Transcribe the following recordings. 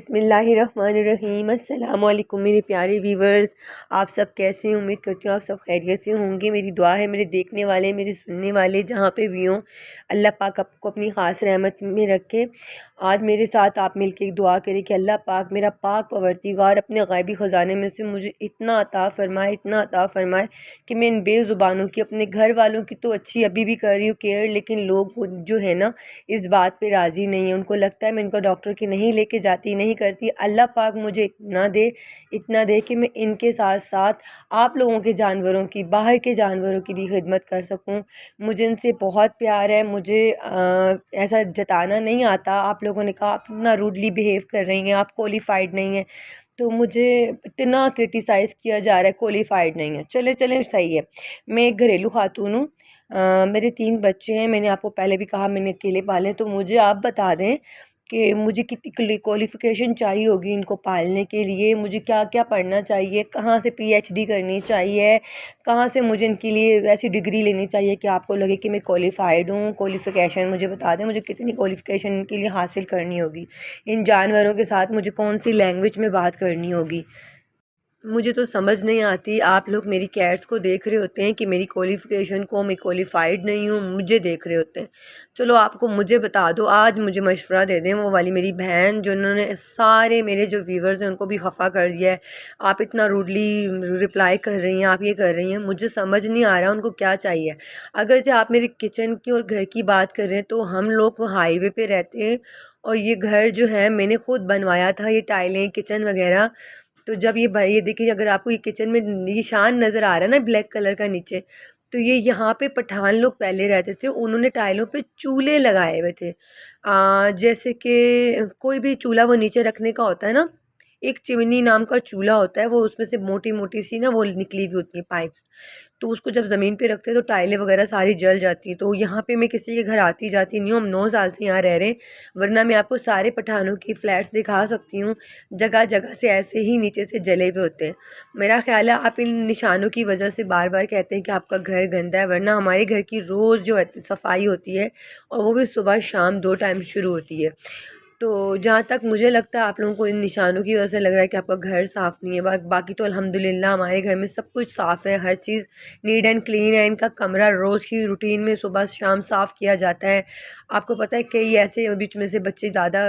बिस्मिल्लाहिर्रहमानिर्रहीम। अस्सलाम वालेकुम मेरे प्यारे व्यूवर्स, आप सब कैसे हैं? उम्मीद करती हूँ आप सब खैरियत से होंगे। मेरी दुआ है मेरे देखने वाले, मेरे सुनने वाले जहाँ पे भी हों, अल्लाह पाक आपको अपनी ख़ास रहमत में रखे। आज मेरे साथ आप मिलके एक दुआ करें कि अल्लाह पाक, मेरा पाक परवरदिगार, अपने ग़ैबी ख़जाने में से मुझे इतना अता फ़रमाए, इतना अता फ़रमाए कि मैं इन बेज़ुबानों की, अपने घर वालों की तो अच्छी अभी भी कर रही हूँ केयर, लेकिन लोग जो है ना इस बात पे राज़ी नहीं है। उनको लगता है मैं इनको डॉक्टर की नहीं लेके जाती, नहीं करती। अल्लाह पाक मुझे इतना दे कि मैं इनके साथ साथ आप लोगों के जानवरों की, बाहर के जानवरों की भी खिदमत कर सकूं। मुझे इनसे बहुत प्यार है। मुझे ऐसा जताना नहीं आता। आप लोगों ने कहा आप इतना रूडली बिहेव कर रही हैं, आप क्वालिफाइड नहीं हैं, तो मुझे इतना क्रिटिसाइज़ किया जा रहा है क्वालिफाइड नहीं है। चले चले सही है। मैं एक घरेलू खातून हूँ। मेरे 3 बच्चे हैं। मैंने आपको पहले भी कहा मैंने अकेले पाले। तो मुझे आप बता दें कि मुझे कितनी क्वालिफ़िकेशन चाहिए होगी इनको पालने के लिए, मुझे क्या क्या पढ़ना चाहिए, कहाँ से पीएचडी करनी चाहिए, कहाँ से मुझे इनके लिए ऐसी डिग्री लेनी चाहिए कि आपको लगे कि मैं क्वालिफ़ाइड हूँ। क्वालिफ़िकेशन मुझे बता दें, मुझे कितनी क्वालिफ़िकेशन इनके लिए हासिल करनी होगी। इन जानवरों के साथ मुझे कौन सी लैंग्वेज में बात करनी होगी, मुझे तो समझ नहीं आती। आप लोग मेरी कैट्स को देख रहे होते हैं कि मेरी क्वालिफ़िकेशन को, मैं क्वालिफ़ाइड नहीं हूँ, मुझे देख रहे होते हैं। चलो आपको मुझे बता दो, आज मुझे मशवरा दे दें वो वाली मेरी बहन जिन्होंने सारे मेरे जो व्यूवर्स हैं उनको भी खफा कर दिया है। आप इतना रूडली रिप्लाई कर रही हैं, आप ये कर रही हैं, मुझे समझ नहीं आ रहा उनको क्या चाहिए। अगर से आप मेरे किचन की और घर की बात कर रहे हैं तो हम लोग हाईवे पे रहते हैं और ये घर जो है मैंने खुद बनवाया था। ये टाइलें, किचन वगैरह, तो जब ये देखिए, अगर आपको ये किचन में निशान नज़र आ रहा है ना ब्लैक कलर का नीचे, तो ये यहाँ पे पठान लोग पहले रहते थे। उन्होंने टाइलों पे चूल्हे लगाए हुए थे। जैसे कि कोई भी चूल्हा वो नीचे रखने का होता है ना, एक चिमनी नाम का चूल्हा होता है, वो उसमें से मोटी मोटी सी ना वो निकली हुई होती है पाइप्स। तो उसको जब ज़मीन पे रखते हैं तो टाइलें वगैरह सारी जल जाती हैं। तो यहाँ पे मैं किसी के घर आती जाती नहीं हूँ, हम 9 साल से यहाँ रह रहे हैं, वरना मैं आपको सारे पठानों की फ़्लैट्स दिखा सकती हूँ। जगह जगह से ऐसे ही नीचे से जले हुए होते हैं। मेरा ख़्याल है आप इन निशानों की वजह से बार बार कहते हैं कि आपका घर गंदा है, वरना हमारे घर की रोज़ जो है सफाई होती है, और वो भी सुबह शाम 2 टाइम शुरू होती है। तो जहाँ तक मुझे लगता है आप लोगों को इन निशानों की वजह से लग रहा है कि आपका घर साफ़ नहीं है। बाकी तो अल्हम्दुलिल्लाह हमारे घर में सब कुछ साफ़ है, हर चीज़ नीट एंड क्लीन है। इनका कमरा रोज़ की रूटीन में सुबह शाम साफ़ किया जाता है। आपको पता है कई ऐसे बीच में से बच्चे ज़्यादा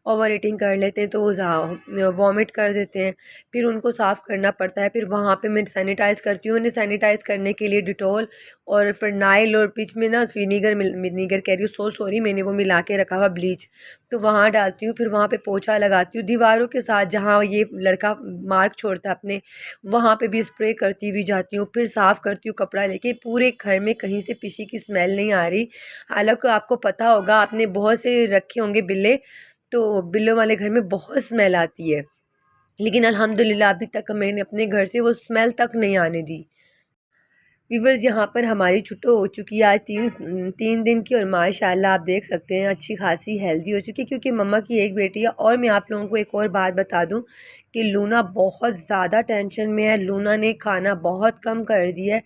ओवर ईटिंग कर लेते हैं तो वो वॉमिट कर देते हैं, फिर उनको साफ़ करना पड़ता है। फिर वहाँ पे मैं सैनिटाइज़ करती हूँ। उन्हें सैनिटाइज़ करने के लिए डिटॉल और फिनाइल और बीच में ना विनीगर कह रही हूँ, सॉरी, मैंने वो मिला के रखा हुआ ब्लीच, तो वहाँ डालती हूँ। फिर वहाँ पे पोछा लगाती हूँ। दीवारों के साथ जहाँ ये लड़का मार्क छोड़ता है अपने, वहाँ पे भी स्प्रे करती हुई जाती हूँ। फिर साफ़ करती हूँ कपड़ा लेके। पूरे घर में कहीं से पीसी की स्मेल नहीं आ रही। हालांकि आपको पता होगा, आपने बहुत से रखे होंगे बिल्ले, तो बिल्लों वाले घर में बहुत स्मेल आती है, लेकिन अल्हम्दुलिल्लाह अभी तक मैंने अपने घर से वो स्मेल तक नहीं आने दी। व्यूवर्स, यहाँ पर हमारी छुट्टी हो चुकी है आज 3 दिन की, और माशाल्लाह आप देख सकते हैं अच्छी खासी हेल्दी हो चुकी है, क्योंकि मम्मा की एक बेटी है। और मैं आप लोगों को एक और बात बता दूं कि लूना बहुत ज़्यादा टेंशन में है। लूना ने खाना बहुत कम कर दिया है।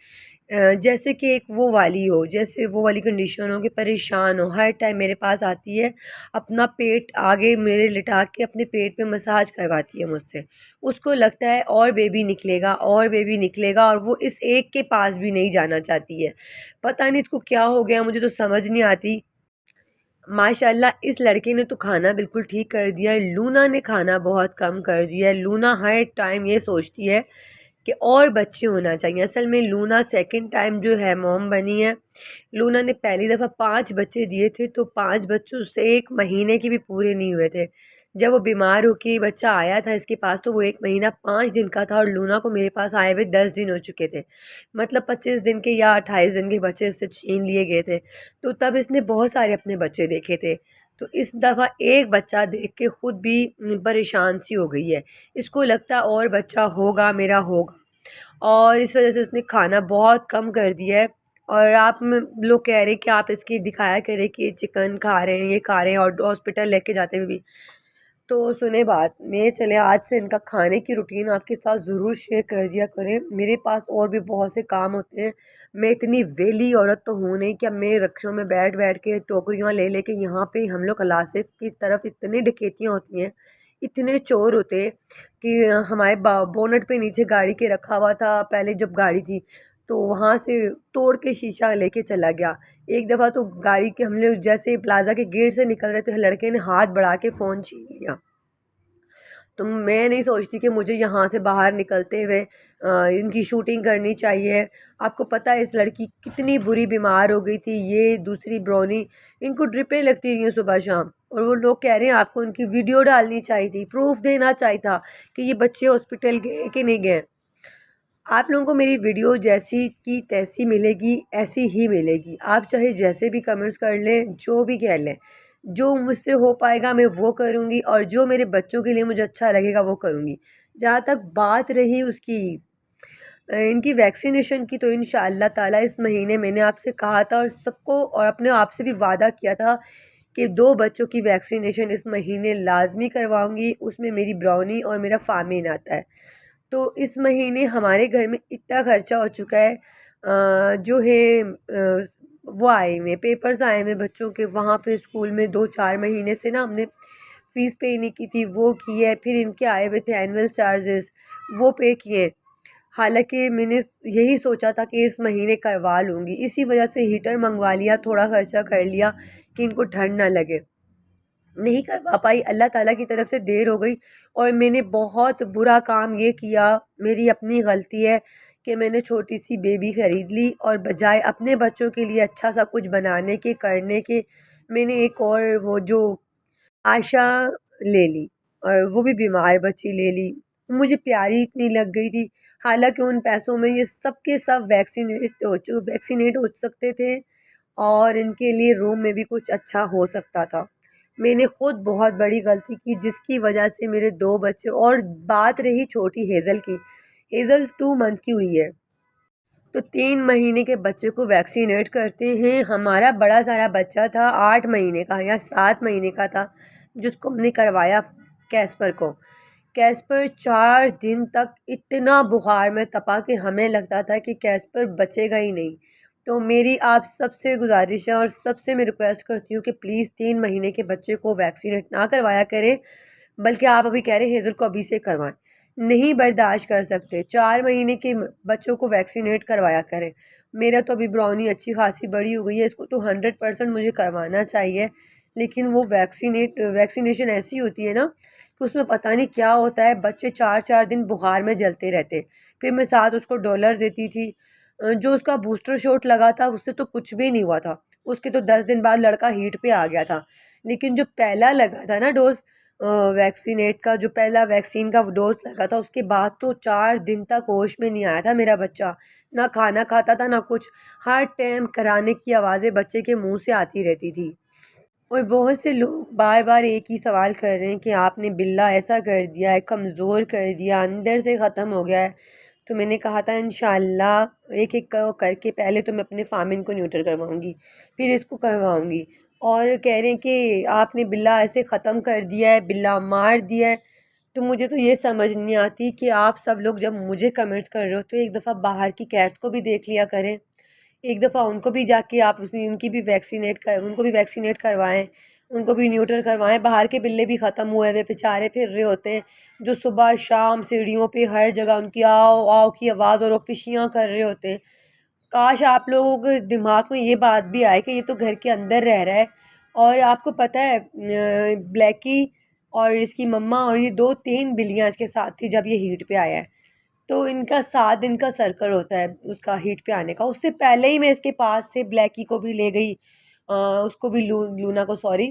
जैसे कि एक वो वाली हो, जैसे वो वाली कंडीशन हो कि परेशान हो, हर टाइम मेरे पास आती है, अपना पेट आगे मेरे लिटा के अपने पेट पे मसाज करवाती है मुझसे। उसको लगता है और बेबी निकलेगा और बेबी निकलेगा, और वो इस एक के पास भी नहीं जाना चाहती है। पता नहीं इसको क्या हो गया, मुझे तो समझ नहीं आती। माशाल्लाह इस लड़के ने तो खाना बिल्कुल ठीक कर दिया है, लूना ने खाना बहुत कम कर दिया है। लूना हर टाइम ये सोचती है कि और बच्चे होना चाहिए। असल में लूना सेकंड टाइम जो है मॉम बनी है। लूना ने पहली दफ़ा 5 बच्चे दिए थे, तो 5 बच्चों से 1 महीने के भी पूरे नहीं हुए थे। जब वो बीमार होके बच्चा आया था इसके पास, तो वो 1 महीना 5 दिन का था, और लूना को मेरे पास आए हुए 10 दिन हो चुके थे। मतलब 25 दिन के या 28 दिन के बच्चे इससे छीन लिए गए थे। तो तब इसने बहुत सारे अपने बच्चे देखे थे। तो इस दफ़ा एक बच्चा देख के ख़ुद भी परेशान सी हो गई है। इसको लगता है और बच्चा होगा, मेरा होगा, और इस वजह से उसने खाना बहुत कम कर दिया है। और आप लोग कह रहे हैं कि आप इसकी दिखाया करें कि ये चिकन खा रहे हैं, ये खा रहे हैं, और हॉस्पिटल लेके जाते हुए भी। तो सुने बात, मैं चले आज से इनका खाने की रूटीन आपके साथ ज़रूर शेयर कर दिया करें। मेरे पास और भी बहुत से काम होते हैं। मैं इतनी वेली औरत तो हूँ नहीं कि अब मैं रिक्शों में बैठ बैठ के टोकरियाँ ले लेके यहाँ पे हम लोग अलासिफ की तरफ इतनी डकैतियाँ होती हैं इतने चोर होते कि हमारे बोनट पे नीचे गाड़ी के रखा हुआ था, पहले जब गाड़ी थी, तो वहाँ से तोड़ के शीशा लेके चला गया। एक दफ़ा तो गाड़ी के हम लोग जैसे प्लाजा के गेट से निकल रहे थे, लड़के ने हाथ बढ़ा के फ़ोन छीन लिया। तो मैं नहीं सोचती कि मुझे यहाँ से बाहर निकलते हुए इनकी शूटिंग करनी चाहिए। आपको पता है इस लड़की कितनी बुरी बीमार हो गई थी, ये दूसरी ब्रोनी, इनको ड्रिपें लगती रही हैं सुबह शाम, और वो लोग कह रहे हैं आपको उनकी वीडियो डालनी चाहिए थी, प्रूफ देना चाहिए था कि ये बच्चे हॉस्पिटल गए कि नहीं गए। आप लोगों को मेरी वीडियो जैसी की तैसी मिलेगी, ऐसी ही मिलेगी। आप चाहे जैसे भी कमेंट्स कर लें, जो भी कह लें, जो मुझसे हो पाएगा मैं वो करूँगी, और जो मेरे बच्चों के लिए मुझे अच्छा लगेगा वो करूँगी। जहाँ तक बात रही उसकी इनकी वैक्सीनेशन की, तो इंशाअल्लाह ताला इस महीने मैंने आपसे कहा था और सबको और अपने आप से भी वादा किया था कि 2 बच्चों की वैक्सीनेशन इस महीने लाजमी करवाऊँगी। उसमें मेरी ब्राउनी और मेरा फ़ामीन आता है। तो इस महीने हमारे घर में इतना खर्चा हो चुका है, जो है वो आए हुए पेपर्स आए हुए बच्चों के, वहाँ पे स्कूल में 2-4 महीने से ना हमने फ़ीस पे नहीं की थी, वो की है। फिर इनके आए हुए थे एनुअल चार्जेस, वो पे किए। हालांकि मैंने यही सोचा था कि इस महीने करवा लूँगी, इसी वजह से हीटर मंगवा लिया, थोड़ा खर्चा कर लिया कि इनको ठंड ना लगे। नहीं करवा पाई, अल्लाह ताला की तरफ से देर हो गई, और मैंने बहुत बुरा काम ये किया, मेरी अपनी गलती है कि मैंने छोटी सी बेबी ख़रीद ली और बजाय अपने बच्चों के लिए अच्छा सा कुछ बनाने के करने के, मैंने एक और वो जो आशा ले ली, और वो भी बीमार बच्ची ले ली। मुझे प्यारी इतनी लग गई थी, हालांकि उन पैसों में ये सब के सब वैक्सीनेट हो सकते थे, और इनके लिए रूम में भी कुछ अच्छा हो सकता था। मैंने खुद बहुत बड़ी गलती की जिसकी वजह से मेरे 2 बच्चे, और बात रही छोटी हेज़ल की, हेज़ल 2 मंथ की हुई है, तो 3 महीने के बच्चे को वैक्सीनेट करते हैं। हमारा बड़ा सारा बच्चा था 8 महीने का या 7 महीने का था, जिसको हमने करवाया कैस्पर को। कैस्पर 4 दिन तक इतना बुखार में तपा कि हमें लगता था कि कैस्पर बचेगा ही नहीं। तो मेरी आप सबसे गुजारिश है और सबसे मैं रिक्वेस्ट करती हूँ कि प्लीज़ 3 महीने के बच्चे को वैक्सीनेट ना करवाया करें, बल्कि आप अभी कह रहे हैं हेज़ल को अभी से करवाएं। नहीं बर्दाश्त कर सकते, 4 महीने के बच्चों को वैक्सीनेट करवाया करें। मेरा तो अभी ब्राउनी अच्छी खासी बड़ी हो गई है, इसको तो 100% मुझे करवाना चाहिए, लेकिन वो वैक्सीनेशन ऐसी होती है ना कि उसमें पता नहीं क्या होता है, बच्चे 4-4 दिन बुखार में जलते रहते। फिर मैं साथ उसको डॉलर देती थी। जो उसका बूस्टर शॉट लगा था उससे तो कुछ भी नहीं हुआ था, उसके तो 10 दिन बाद लड़का हीट पे आ गया था। लेकिन जो पहला लगा था ना डोज़, वैक्सीनेट का जो पहला वैक्सीन का डोज़ लगा था, उसके बाद तो 4 दिन तक होश में नहीं आया था मेरा बच्चा, ना खाना खाता था ना कुछ। हर टाइम कराने की आवाज़ें बच्चे के मुंह से आती रहती थी। और बहुत से लोग बार बार एक ही सवाल कर रहे हैं कि आपने बिल्ला ऐसा कर दिया है, कमज़ोर कर दिया, अंदर से ख़त्म हो गया है। तो मैंने कहा था इंशाल्लाह एक एक करके पहले तो मैं अपने फ़ामिन को न्यूटर करवाऊँगी, फिर इसको करवाऊँगी। और कह रहे हैं कि आपने बिल्ला ऐसे ख़त्म कर दिया है, बिल्ला मार दिया है। तो मुझे तो ये समझ नहीं आती कि आप सब लोग जब मुझे कमेंट्स कर रहे हो तो एक दफ़ा बाहर की कैट्स को भी देख लिया करें, एक दफ़ा उनको भी जाके आप उसकी उनकी भी उनको भी वैक्सीनेट करवाएं, उनको भी न्यूट्रल करवाएं। बाहर के बिल्ले भी ख़त्म हुए हुए बेचारे फिर रहे होते हैं, जो सुबह शाम सीढ़ियों पे हर जगह उनकी आओ आओ की आवाज़ और वो पिशियाँ कर रहे होते हैं। काश आप लोगों के दिमाग में ये बात भी आए कि ये तो घर के अंदर रह रहा है। और आपको पता है ब्लैकी और इसकी मम्मा और ये 2-3 बिल्लियाँ इसके साथ थी जब ये हीट पे आया है। तो इनका 7 दिन का सर्कल होता है उसका हीट पे आने का। उससे पहले ही मैं इसके पास से ब्लैकी को भी ले गई, उसको भी लूना को सॉरी,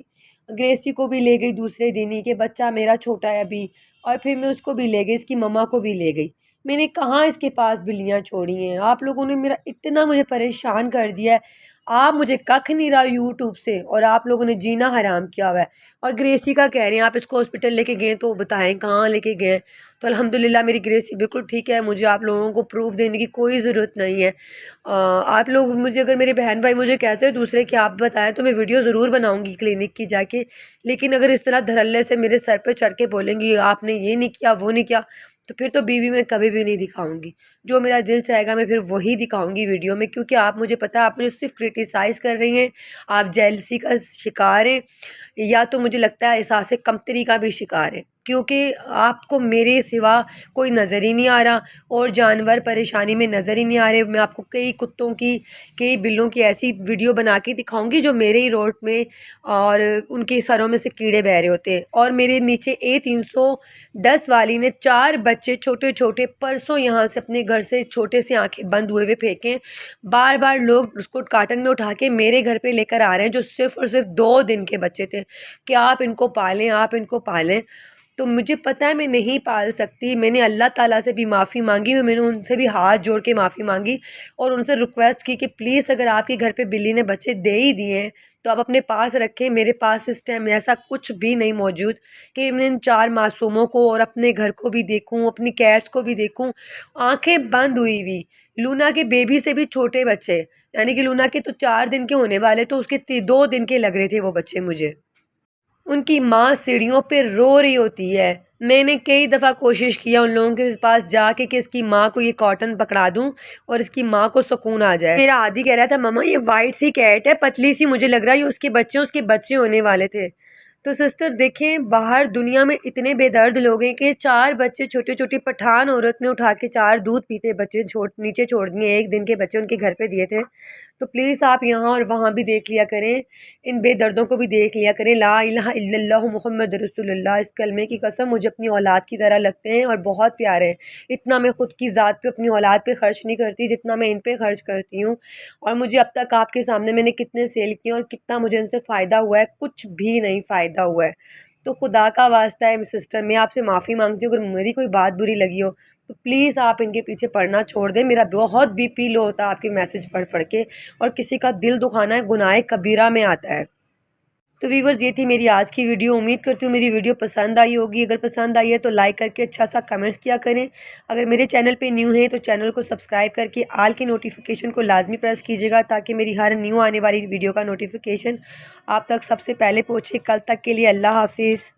ग्रेसी को भी ले गई दूसरे दिन ही, कि बच्चा मेरा छोटा है अभी। और फिर मैं उसको भी ले गई, इसकी मम्मा को भी ले गई। मैंने कहाँ इसके पास बिल्लियाँ छोड़ी हैं। आप लोगों ने मेरा इतना मुझे परेशान कर दिया है। आप मुझे कख नहीं रहा यूट्यूब से, और आप लोगों ने जीना हराम किया हुआ है। और ग्रेसी का कह रहे हैं आप इसको हॉस्पिटल लेके गए, तो बताएं कहाँ लेके गए। तो अल्हम्दुलिल्लाह मेरी ग्रेसी बिल्कुल ठीक है, मुझे आप लोगों को प्रूफ देने की कोई ज़रूरत नहीं है। आप लोग मुझे, अगर मेरे बहन भाई मुझे कहते हैं दूसरे कि आप बताएं, तो मैं वीडियो ज़रूर बनाऊंगी क्लिनिक की जाके। लेकिन अगर इस तरह धड़ल्ले से मेरे सर पे चढ़ के बोलेंगी आपने ये नहीं किया वो नहीं किया, तो फिर तो बीवी मैं कभी भी नहीं दिखाऊंगी। जो मेरा दिल चाहेगा मैं फिर वही दिखाऊंगी वीडियो में, क्योंकि आप मुझे पता है आप मुझे सिर्फ क्रिटिसाइज़ कर रही हैं, आप जेलसी का शिकार हैं, या तो मुझे लगता है एहसास कमतरी का भी शिकार है। क्योंकि आपको मेरे सिवा कोई नज़र ही नहीं आ रहा और जानवर परेशानी में नज़र ही नहीं आ रहे। मैं आपको कई कुत्तों की, कई बिल्लों की ऐसी वीडियो बना के दिखाऊंगी जो मेरे ही रोड में और उनके सरों में से कीड़े बह रहे होते हैं। और मेरे नीचे A310 वाली ने 4 बच्चे छोटे छोटे परसों यहाँ से अपने घर से छोटे से आंखें बंद हुए फेंके। बार बार लोग उसको कार्टन में उठा के मेरे घर पे लेकर आ रहे हैं, जो सिर्फ और सिर्फ 2 दिन के बच्चे थे, कि आप इनको पालें, आप इनको पालें। तो मुझे पता है मैं नहीं पाल सकती। मैंने अल्लाह ताला से भी माफ़ी मांगी, मैंने उनसे भी हाथ जोड़ के माफ़ी मांगी और उनसे रिक्वेस्ट की कि प्लीज़ अगर आपके घर पे बिल्ली ने बच्चे दे ही दिए हैं तो आप अपने पास रखें। मेरे पास इस टाइम ऐसा कुछ भी नहीं मौजूद कि मैं इन 4 मासूमों को और अपने घर को भी देखूं, अपनी कैट्स को भी देखूं। आंखें बंद हुई हुई, लूना के बेबी से भी छोटे बच्चे, यानी कि लूना के तो 4 दिन के होने वाले, तो उसके 2 दिन के लग रहे थे वो बच्चे मुझे। उनकी माँ सीढ़ियों पे रो रही होती है। मैंने कई दफ़ा कोशिश किया उन लोगों के पास जाके कि इसकी माँ को ये कॉटन पकड़ा दूँ और इसकी माँ को सुकून आ जाए। मेरा आदी कह रहा था मम्मा ये वाइट सी कैट है, पतली सी, मुझे लग रहा है ये उसके बच्चे होने वाले थे। तो सिस्टर देखें, बाहर दुनिया में इतने बेदर्द लोग हैं कि 4 बच्चे, छोटे छोटे पठान औरत ने उठा के 4 दूध पीते बच्चे नीचे छोड़ दिए, 1 दिन के बच्चे उनके घर पे दिए थे। तो प्लीज़ आप यहाँ और वहाँ भी देख लिया करें, इन बेदर्दों को भी देख लिया करें। ला इलाहा इल्लल्लाह मुहम्मद रसूलुल्लाह, इस कलमे की कसम मुझे अपनी औलाद की तरह लगते हैं और बहुत प्यारे हैं। इतना मैं ख़ुद की ज़ात पे, अपनी औलाद पे ख़र्च नहीं करती जितना मैं इन पे ख़र्च करती हूँ। और मुझे अब तक आपके सामने मैंने कितने सेल किए और कितना मुझे इनसे फ़ायदा हुआ है, कुछ भी नहीं फ़ायदा हुआ है। तो खुदा का वास्ता है सिस्टर, मैं आपसे माफ़ी मांगती हूँ अगर मेरी कोई बात बुरी लगी हो तो प्लीज़ आप इनके पीछे पड़ना छोड़ दें। मेरा बहुत बीपी लो होता है आपके मैसेज पढ़ पढ़ के, और किसी का दिल दुखाना गुनाह कबीरा में आता है। तो व्यूअर्स, ये थी मेरी आज की वीडियो। उम्मीद करती हूँ मेरी वीडियो पसंद आई होगी। अगर पसंद आई है तो लाइक करके अच्छा सा कमेंट्स किया करें। अगर मेरे चैनल पे न्यू है तो चैनल को सब्सक्राइब करके आल की नोटिफिकेशन को लाजमी प्रेस कीजिएगा, ताकि मेरी हर न्यू आने वाली वीडियो का नोटिफिकेशन आप तक सबसे पहले पहुँचे। कल तक के लिए अल्लाह हाफिज़।